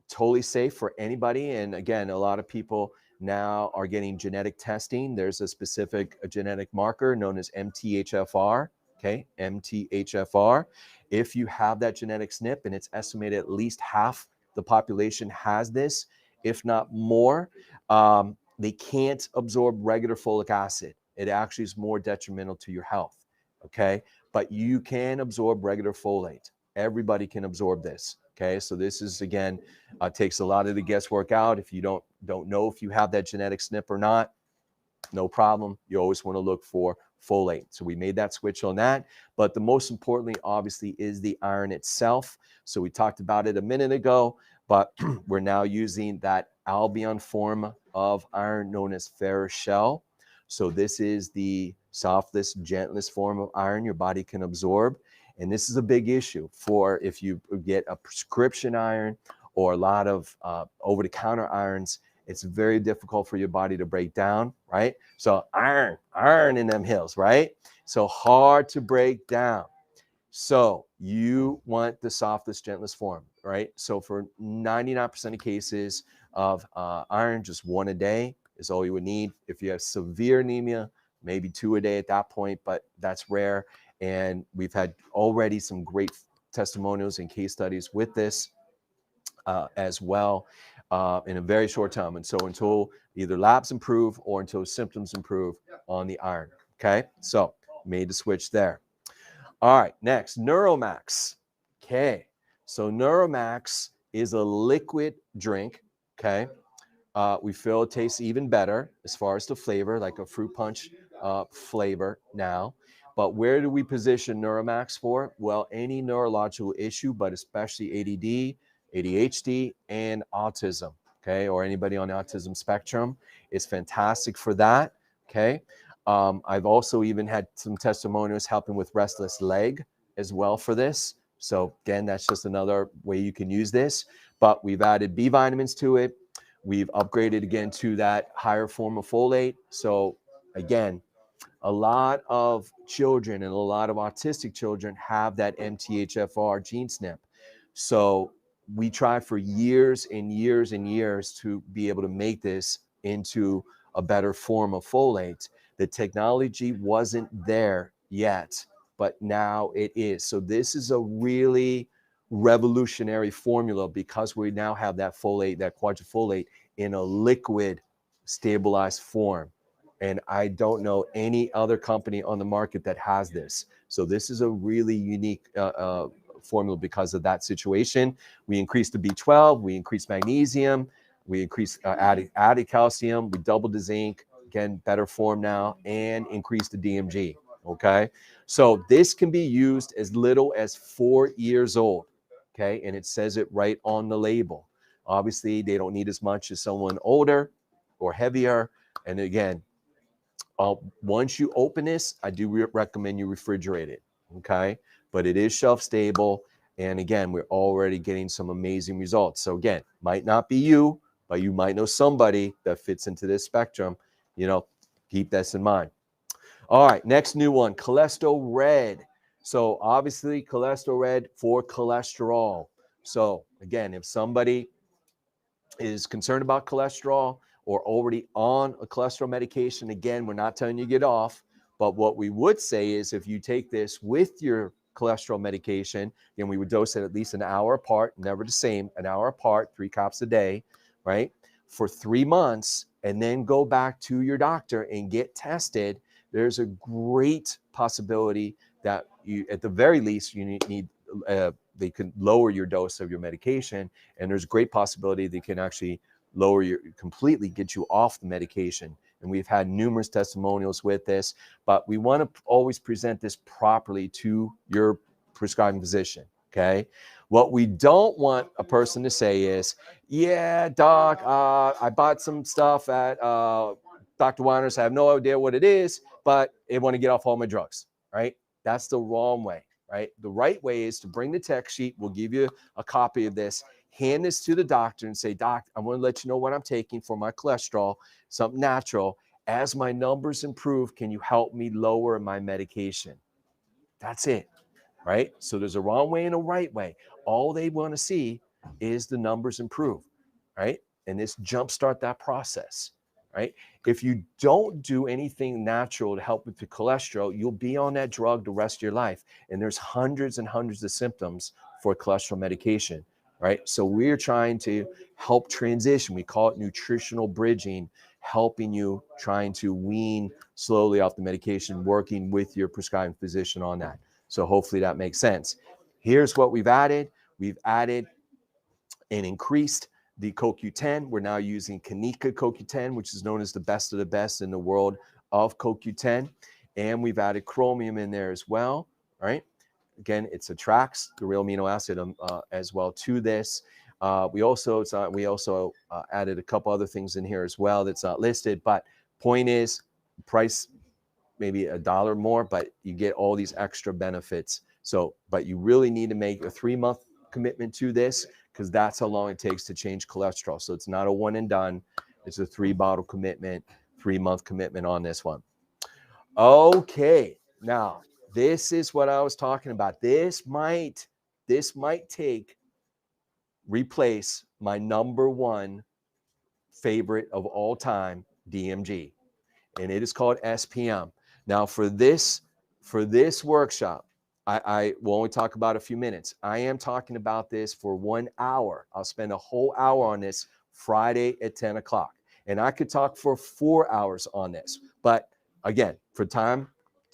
totally safe for anybody. And again, a lot of people now are getting genetic testing. There's a specific genetic marker known as MTHFR. Okay, MTHFR. If you have that genetic SNP, and it's estimated at least half the population has this, if not more, they can't absorb regular folic acid. It actually is more detrimental to your health. Okay, but you can absorb regular folate. Everybody can absorb this. Okay, so this is, again, takes a lot of the guesswork out. If you don't know if you have that genetic SNP or not, no problem. You always want to look for folate. So we made that switch on that. But the most importantly, obviously, is the iron itself. So we talked about it a minute ago, but we're now using that albion form of iron known as ferrous shell. So this is the softest, gentlest form of iron your body can absorb. And this is a big issue for if you get a prescription iron or a lot of over-the-counter irons. It's very difficult for your body to break down, right? So iron in them hills, right? So hard to break down. So you want the softest, gentlest form, right? So for 99% of cases of iron, just 1 a day is all you would need. If you have severe anemia, maybe 2 a day at that point, but that's rare. And we've had already some great testimonials and case studies with this as well in a very short time. And so until either labs improve or until symptoms improve on the iron, okay? So made the switch there. All right, next, Neuromax. Okay, so Neuromax is a liquid drink, okay? We feel it tastes even better as far as the flavor, like a fruit punch flavor now. But where do we position Neuromax for? Well, any neurological issue, but especially ADD, ADHD, and autism, okay? Or anybody on the autism spectrum is fantastic for that, okay? I've also even had some testimonials helping with restless leg as well for this. So again, that's just another way you can use this. But we've added B vitamins to it. We've upgraded again to that higher form of folate. So again, a lot of children and a lot of autistic children have that MTHFR gene SNP. So we tried for years and years and years to be able to make this into a better form of folate. The technology wasn't there yet, but now it is. So this is a really revolutionary formula because we now have that folate, that quadrifolate in a liquid stabilized form. And I don't know any other company on the market that has this. So this is a really unique formula because of that situation. We increased the B12, we increased magnesium, we increased added calcium, we doubled the zinc, again, better form now, and increased the DMG, okay? So this can be used as little as 4 years old, okay? And it says it right on the label. Obviously, they don't need as much as someone older or heavier. And again, once you open this, I do recommend you refrigerate it, okay? But it is shelf stable. And again, we're already getting some amazing results. So again, might not be you, but you might know somebody that fits into this spectrum. You know, keep this in mind. All right, next new one, Cholesterol Red. So obviously Cholesterol Red for cholesterol. So again, if somebody is concerned about cholesterol or already on a cholesterol medication, again, we're not telling you to get off, but what we would say is if you take this with your cholesterol medication, then we would dose it at least an hour apart, never the same, an hour apart, 3 cups a day, right? For 3 months, and then go back to your doctor and get tested. There's a great possibility that you, at the very least, you need they can lower your dose of your medication, and there's great possibility they can actually lower your completely get you off the medication. And we've had numerous testimonials with this, but we want to always present this properly to your prescribing physician. Okay, what we don't want a person to say is, yeah, doc, I bought some stuff at Dr. Weiner's. I have no idea what it is, but I want to get off all my drugs, right? That's the wrong way, right? The right way is to bring the tech sheet. We'll give you a copy of this. Hand this to the doctor and say, doc, I want to let you know what I'm taking for my cholesterol, something natural. As my numbers improve, can you help me lower my medication? That's it, right? So there's a wrong way and a right way. All they want to see is the numbers improve, right? And this jumpstart that process, right? If you don't do anything natural to help with the cholesterol, you'll be on that drug the rest of your life. And there's hundreds and hundreds of symptoms for cholesterol medication, right? So we're trying to help transition. We call it nutritional bridging, helping you trying to wean slowly off the medication, working with your prescribing physician on that. So hopefully that makes sense. Here's what we've added. We've added and increased the CoQ10. We're now using Kanika CoQ10, which is known as the best of the best in the world of CoQ10. and we've added chromium in there as well, right? Again, it attracts the real amino acid as well to this. We also added a couple other things in here as well that's not listed, but point is, price maybe $1 more, but you get all these extra benefits. So, but you really need to make a 3-month commitment to this, because that's how long it takes to change cholesterol. So it's not a one and done. It's a 3-bottle commitment, 3-month commitment on this one. Okay, now this is what I was talking about. This might replace my #1 favorite of all time, DMG, and it is called SPM. Now for this workshop, I will only talk about a few minutes. I am talking about this for 1 hour. I'll spend a whole hour on this Friday at 10 o'clock. And I could talk for 4 hours on this. But again, for time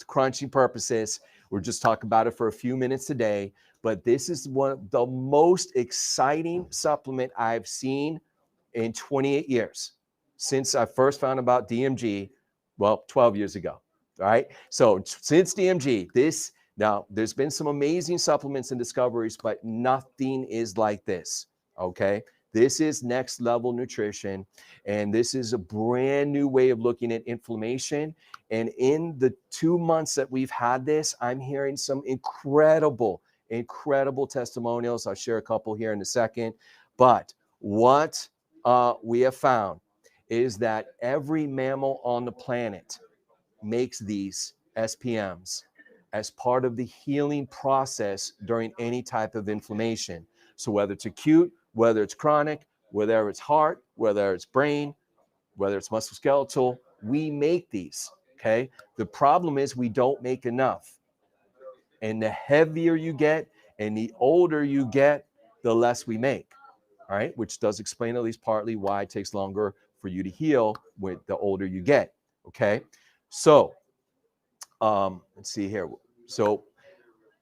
crunching purposes, we're just talking about it for a few minutes today. But this is one of the most exciting supplement I've seen in 28 years since I first found out about DMG, well, 12 years ago. All right. So since DMG, now there's been some amazing supplements and discoveries, but nothing is like this. Okay. This is next level nutrition. And this is a brand new way of looking at inflammation. And in the 2 months that we've had this, I'm hearing some incredible testimonials. I'll share a couple here in a second. But what we have found is that every mammal on the planet makes these SPMs as part of the healing process during any type of inflammation. So whether it's acute, whether it's chronic, whether it's heart, whether it's brain, whether it's musculoskeletal, we make these, okay? The problem is we don't make enough. And the heavier you get and the older you get, the less we make, all right? Which does explain at least partly why it takes longer for you to heal with the older you get, okay? So let's see here. So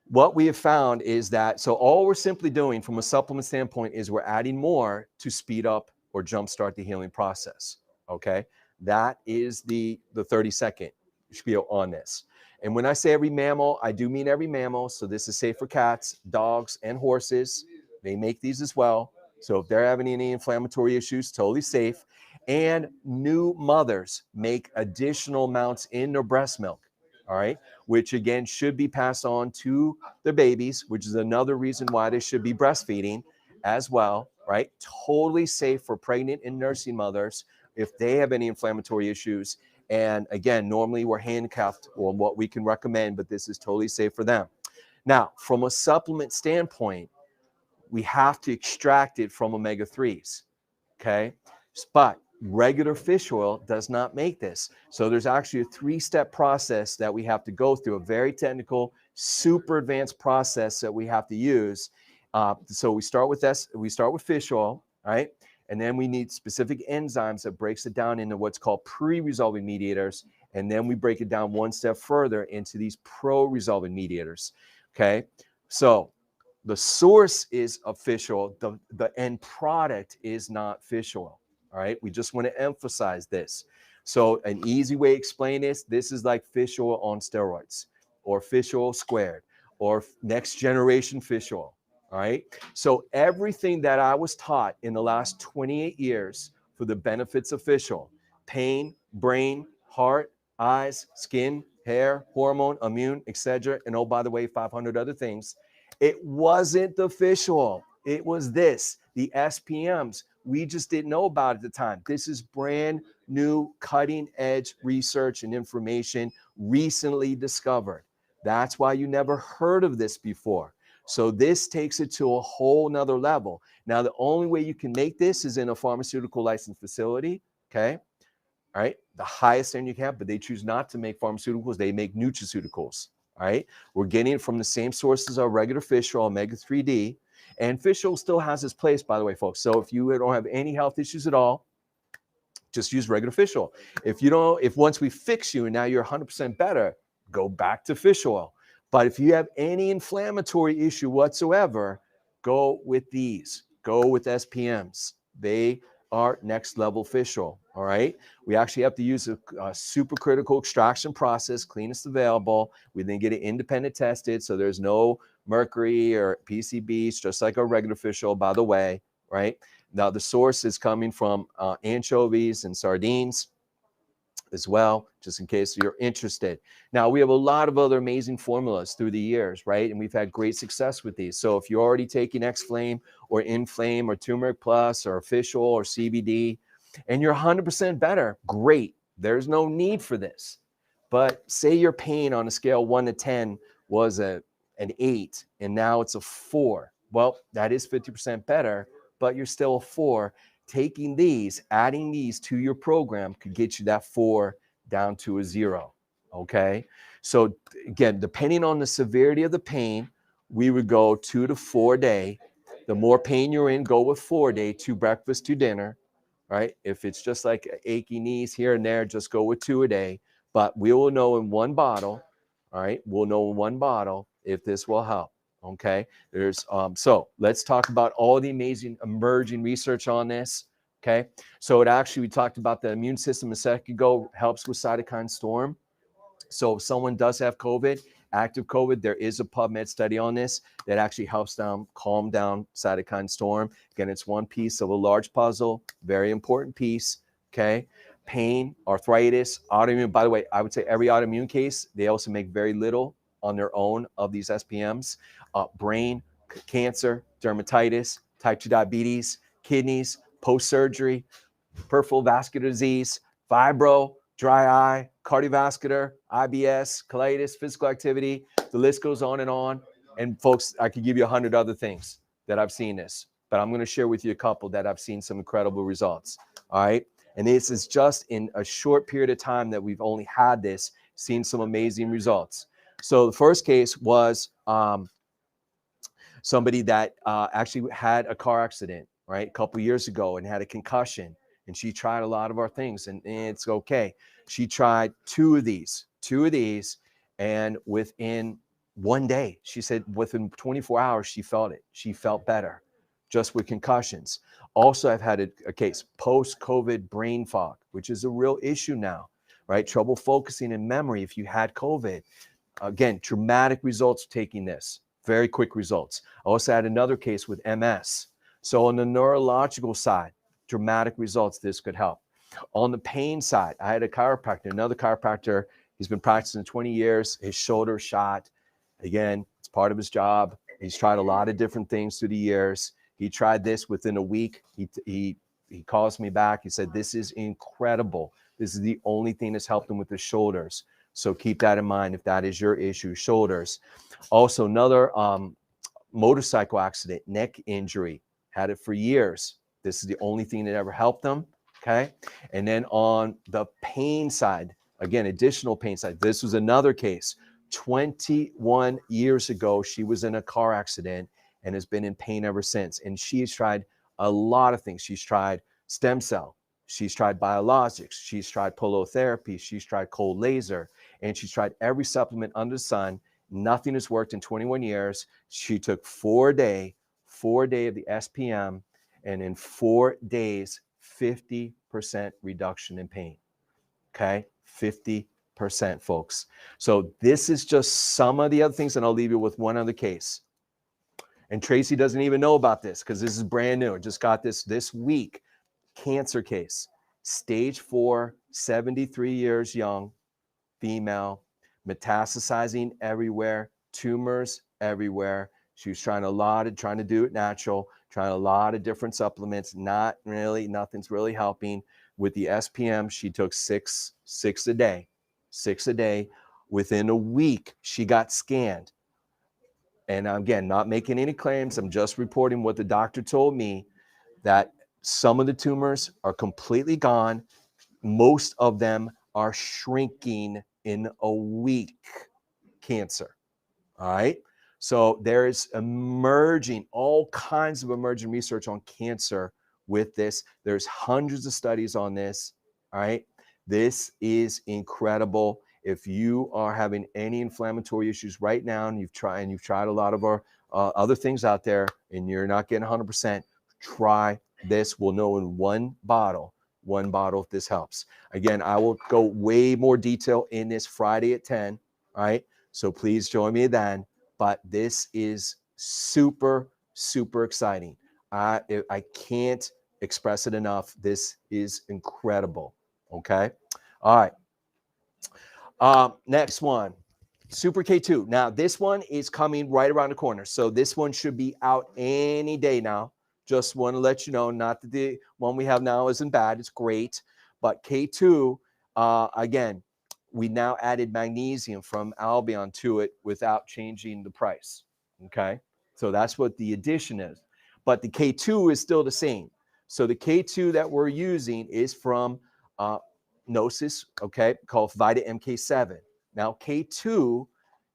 what we have found is that, so all we're simply doing from a supplement standpoint is we're adding more to speed up or jumpstart the healing process, okay? That is the 30-second spiel on this. And when I say every mammal, I do mean every mammal. So this is safe for cats, dogs, and horses. They make these as well. So if they're having any inflammatory issues, totally safe. And new mothers make additional amounts in their breast milk, all right, which again should be passed on to their babies, which is another reason why they should be breastfeeding as well, right? Totally safe for pregnant and nursing mothers if they have any inflammatory issues. And again, normally we're handcuffed on what we can recommend, but this is totally safe for them. Now, from a supplement standpoint, we have to extract it from omega-3s, okay? But regular fish oil does not make this. So there's actually a 3-step process that we have to go through, a very technical, super advanced process that we have to use. So we start with fish oil, right? And then we need specific enzymes that breaks it down into what's called pre-resolving mediators. And then we break it down one step further into these pro-resolving mediators, okay? So the source is of fish oil. The end product is not fish oil. All right. We just want to emphasize this. So an easy way to explain this is like fish oil on steroids, or fish oil squared, or next generation fish oil. All right. So everything that I was taught in the last 28 years for the benefits of fish oil, pain, brain, heart, eyes, skin, hair, hormone, immune, etc. And oh, by the way, 500 other things. It wasn't the fish oil. It was this, the SPMs. We just didn't know about it at the time. This is brand new, cutting edge research and information recently discovered. That's why you never heard of this before. So this takes it to a whole nother level. Now, the only way you can make this is in a pharmaceutical licensed facility, okay? All right, the highest end you can have, but they choose not to make pharmaceuticals. They make nutraceuticals, all right? We're getting it from the same sources of regular fish oil, omega-3D. And fish oil still has its place, by the way, folks. So if you don't have any health issues at all, just use regular fish oil. If once we fix you and now you're 100% better, go back to fish oil. But if you have any inflammatory issue whatsoever, go with these. Go with SPMs. They our next level fish oil. All right. We actually have to use a supercritical extraction process, cleanest available. We then get it independent tested. So there's no mercury or PCBs, just like our regular fish oil, by the way. Right. Now, the source is coming from anchovies and sardines as well, just in case you're interested. Now, we have a lot of other amazing formulas through the years, right? And we've had great success with these. So if you're already taking X-Flame or Inflame or Turmeric Plus or Fish Oil or CBD, and you're 100% better, great. There's no need for this. But say your pain on a scale 1 to 10 was an 8, and now it's a 4. Well, that is 50% better, but you're still a 4. Taking these, adding these to your program could get you that 4 down to a 0. Okay. So again, depending on the severity of the pain, we would go 2 to 4 day. The more pain you're in, go with 4 day, 2 breakfast, 2 dinner. Right. If it's just like achy knees here and there, just go with 2 a day. But we will know in one bottle. All right. We'll know in one bottle if this will help. Okay. There's so let's talk about all the amazing emerging research on this. Okay. So it actually, we talked about the immune system a second ago, helps with cytokine storm. So if someone does have COVID, active COVID, there is a PubMed study on this that actually helps them calm down cytokine storm. Again, it's one piece of a large puzzle, very important piece. Okay. Pain, arthritis, autoimmune. By the way, I would say every autoimmune case, they also make very little on their own of these SPMs. Brain, cancer, dermatitis, type 2 diabetes, kidneys, post-surgery, peripheral vascular disease, fibro, dry eye, cardiovascular, IBS, colitis, physical activity. The list goes on and on. And folks, I could give you 100 other things that I've seen this, but I'm going to share with you a couple that I've seen some incredible results. All right. And this is just in a short period of time that we've only had this, seen some amazing results. So the first case was somebody that actually had a car accident, right, a couple years ago and had a concussion. And she tried a lot of our things and it's okay. She tried two of these, and within 1 day, she said within 24 hours, she felt it. She felt better just with concussions. Also, I've had a case, post-COVID brain fog, which is a real issue now, right? Trouble focusing and memory if you had COVID. Again, dramatic results taking this, very quick results. I also had another case with MS. So on the neurological side, dramatic results, this could help. On the pain side, I had a chiropractor, another chiropractor. He's been practicing 20 years. His shoulder shot. Again, it's part of his job. He's tried a lot of different things through the years. He tried this within a week. He calls me back. He said, this is incredible. This is the only thing that's helped him with his shoulders. So keep that in mind if that is your issue, shoulders. Also, another motorcycle accident, neck injury. Had it for years. This is the only thing that ever helped them. Okay. And then on the pain side, again, additional pain side, this was another case. 21 years ago, she was in a car accident and has been in pain ever since. And she's tried a lot of things. She's tried stem cell. She's tried biologics. She's tried polotherapy. She's tried cold laser. And she's tried every supplement under the sun. Nothing has worked in 21 years. She took 4 day of the SPM, and in 4 days, 50% reduction in pain. Okay, 50%, folks. So this is just some of the other things, and I'll leave you with one other case. And Tracy doesn't even know about this because this is brand new. I just got this week. Cancer case, stage 4, 73 years young, female, metastasizing everywhere, tumors everywhere. She was trying to do it natural, trying a lot of different supplements. Nothing's really helping. With the SPM, she took six a day. Within a week, she got scanned. And again, not making any claims. I'm just reporting what the doctor told me, that some of the tumors are completely gone. Most of them are shrinking in a week. Cancer. All right. So there is all kinds of emerging research on cancer with this. There's hundreds of studies on this. All right. This is incredible. If you are having any inflammatory issues right now, and you've tried a lot of our other things out there, and you're not getting 100%, try this will know in one bottle if this helps. Again, I will go way more detail in this Friday at 10. All right. So please join me then. But this is super, super exciting. I can't express it enough. This is incredible. Okay. All right. Next one, Super K2. Now, this one is coming right around the corner. So this one should be out any day now. Just want to let you know, not that the one we have now isn't bad. It's great. But K2, again, we now added magnesium from Albion to it without changing the price. Okay. So that's what the addition is. But the K2 is still the same. So the K2 that we're using is from Gnosis, okay, called Vita MK7. Now, K2,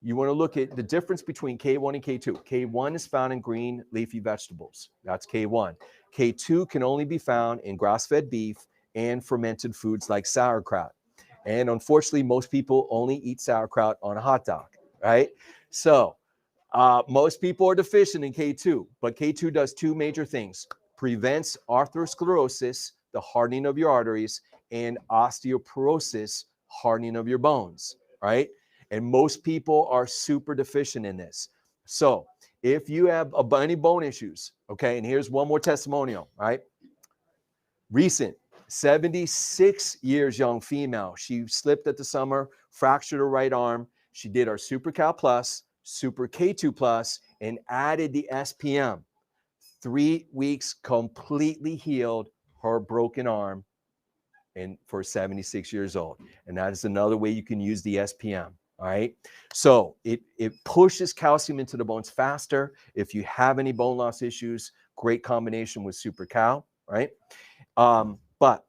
you want to look at the difference between K1 and K2. K1 is found in green leafy vegetables. That's K1. K2 can only be found in grass-fed beef and fermented foods like sauerkraut. And unfortunately, most people only eat sauerkraut on a hot dog, right? So most people are deficient in K2, but K2 does two major things. Prevents atherosclerosis, the hardening of your arteries, and osteoporosis, hardening of your bones, right? And most people are super deficient in this. So if you have any bone issues, okay, and here's one more testimonial, right? Recent, 76 years young female. She slipped at the summer, fractured her right arm. She did our Super Cal Plus, Super K2 Plus, and added the SPM. 3 weeks, completely healed her broken arm, and for 76 years old. And that is another way you can use the SPM. All right. So it pushes calcium into the bones faster. If you have any bone loss issues, great combination with Super Cal, right? But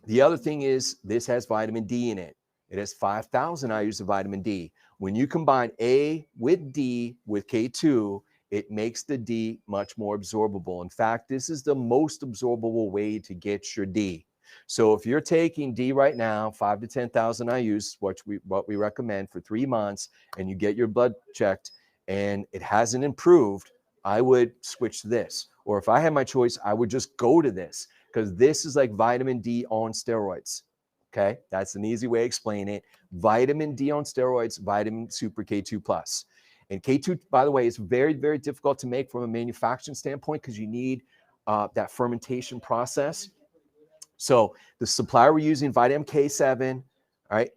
the other thing is this has vitamin D in it. It has 5,000 IUs of vitamin D. When you combine A with D with K2, it makes the D much more absorbable. In fact, this is the most absorbable way to get your D. So if you're taking D right now, 5 to 10,000 IUs, what we recommend for 3 months, and you get your blood checked and it hasn't improved, I would switch to this. Or if I had my choice, I would just go to this, because this is like vitamin D on steroids. Okay, that's an easy way to explain it. Vitamin D on steroids, vitamin Super K2 Plus. And K2, by the way, is very, very difficult to make from a manufacturing standpoint because you need that fermentation process. So the supplier we're using, Vita MK7, all right,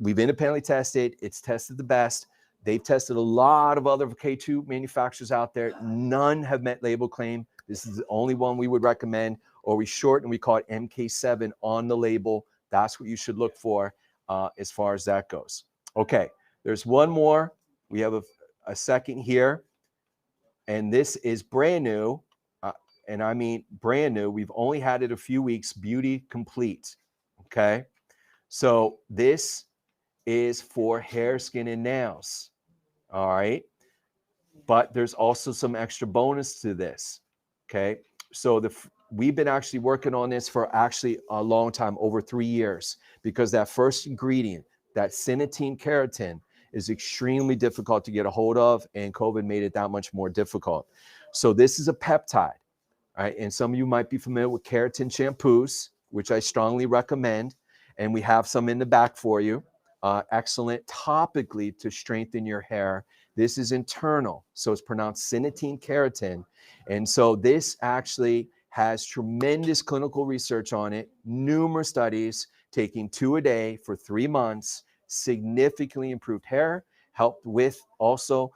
we've independently tested. It's tested the best. They've tested a lot of other K2 manufacturers out there. None have met label claim. This is the only one we would recommend, or we shorten, we call it MK7 on the label. That's what you should look for as far as that goes. Okay, there's one more. We have a second here, and this is brand new. And I mean brand new. We've only had it a few weeks. Beauty Complete. Okay, so this is for hair, skin, and nails. All right, but there's also some extra bonus to this. Okay, so we've been actually working on this for actually a long time, over 3 years, because that first ingredient, that synetine keratin, is extremely difficult to get a hold of, and COVID made it that much more difficult. So this is a peptide. All right, and some of you might be familiar with keratin shampoos, which I strongly recommend, and we have some in the back for you. Excellent topically to strengthen your hair. This is internal, so it's pronounced synetine keratin, and so this actually has tremendous clinical research on it, numerous studies, taking 2 a day for 3 months, significantly improved hair, helped with also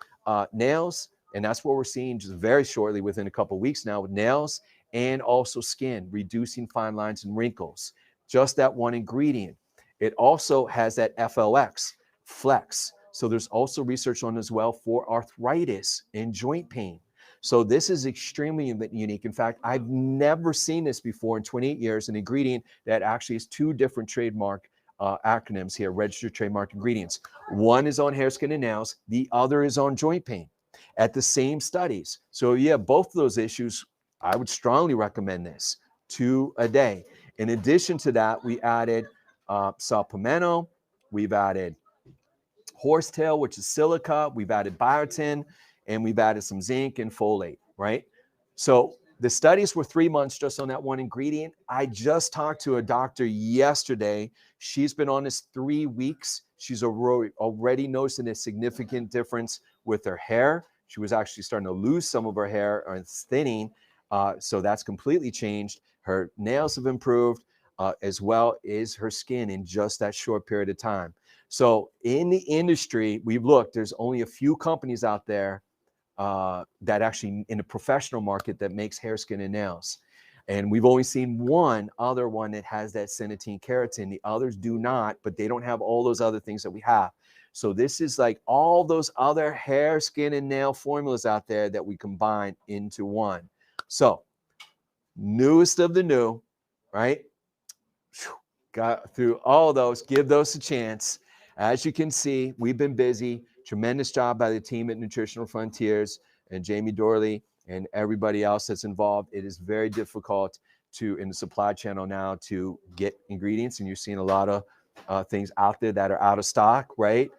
nails. And that's what we're seeing just very shortly, within a couple of weeks now, with nails and also skin, reducing fine lines and wrinkles. Just that one ingredient. It also has that FLX, flex. So there's also research on as well for arthritis and joint pain. So this is extremely unique. In fact, I've never seen this before in 28 years, an ingredient that actually has 2 different trademark acronyms here, registered trademark ingredients. One is on hair, skin, and nails. The other is on joint pain at the same studies. So yeah, both of those issues, I would strongly recommend this 2 a day. In addition to that, we added saw pimento, we've added horsetail, which is silica, we've added biotin, and we've added some zinc and folate, right? So The studies were 3 months just on that one ingredient. I just talked to a doctor yesterday. She's been on this 3 weeks. She's already noticing a significant difference with her hair. She was actually starting to lose some of her hair and it's thinning. So that's completely changed. Her nails have improved, as well as her skin in just that short period of time. So in the industry, we've looked, there's only a few companies out there that actually in the professional market that makes hair, skin, and nails. And we've only seen one other one that has that Quercetin keratin. The others do not, but they don't have all those other things that we have. So this is like all those other hair, skin, and nail formulas out there that we combine into one. So newest of the new, right? Got through all those, give those a chance. As you can see, we've been busy. Tremendous job by the team at Nutritional Frontiers and Jamie Dorley and everybody else that's involved. It is very difficult in the supply channel now to get ingredients, and you're seeing a lot of things out there that are out of stock, right?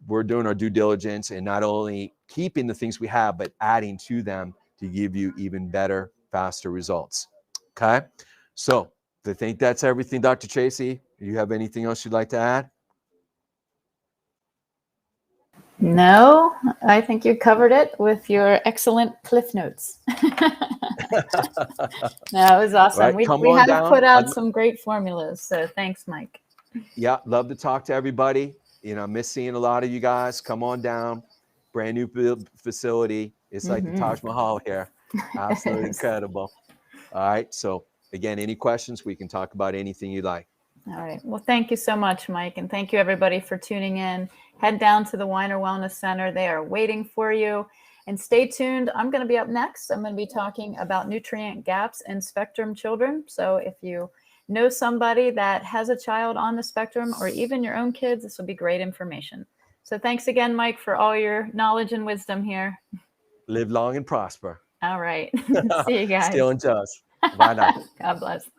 We're doing our due diligence and not only keeping the things we have, but adding to them to give you even better, faster results. Okay? So I think that's everything, Dr. Tracy. Do you have anything else you'd like to add? No, I think you covered it with your excellent cliff notes. No, it was awesome. Right, We have put out some great formulas. So thanks, Mike. Yeah, love to talk to everybody. You know, I miss seeing a lot of you guys. Come on down. Brand new facility. It's like the Taj Mahal here. Absolutely incredible. All right. So again, any questions, we can talk about anything you like. All right. Well, thank you so much, Mike. And thank you, everybody, for tuning in. Head down to the Weiner Wellness Center. They are waiting for you. And stay tuned. I'm going to be up next. I'm going to be talking about nutrient gaps in spectrum children. So if you know somebody that has a child on the spectrum or even your own kids, this will be great information. So thanks again, Mike, for all your knowledge and wisdom here. Live long and prosper. All right. See you guys. Still in touch. Bye now. God bless.